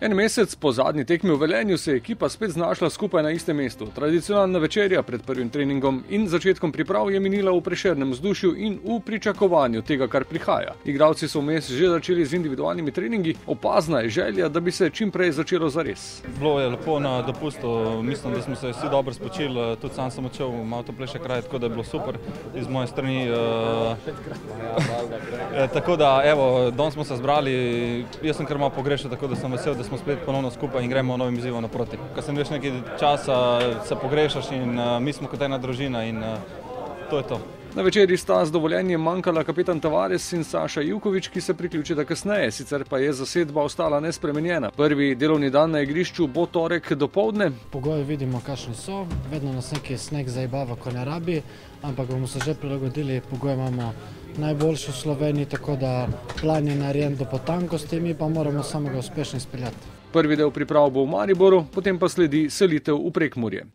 En mesec po zadnji tekmi v Velenju se je ekipa spet znašla skupaj na istem mestu. Tradicionalna večerja pred prvim treningom in začetkom priprav je minila v prešernem vzdušju in v pričakovanju tega, kar prihaja. Igralci so vmes že začeli z individualnimi treningi, opazna je želja, da bi se čim prej začelo zares. Bilo je lepo na dopustu, mislim, da smo se vsi dobro spočili, tudi sam sem odšel malo toplejše kraje, tako da je bilo super iz moje strani. Tako da, evo, danes smo se zbrali, jaz sem kar malo pogrešal, tako da sem vesel, da smo spet ponovno skupaj in gremo novim izzivom naproti. Ko sem veš nekaj časa, se pogrešaš in mi smo kot ena družina in to je to. Na večerji sta z dovoljenjem manjkala kapetan Tavares in Saša Ivković, ki se priključita kasneje, sicer pa je zasedba ostala nespremenjena. Prvi delovni dan na igrišču bo torek dopoldne. Pogoji vidimo, kakšni so, vedno nas neki sneg zajebava, ko ne rabi, ampak bomo se že prilagodili, pogoje imamo najboljši v Sloveniji, tako da plan je narejen do potankosti, mi pa moramo samo ga uspešno izpeljati. Prvi del priprav bo v Mariboru, potem pa sledi selitev v Prekmurje.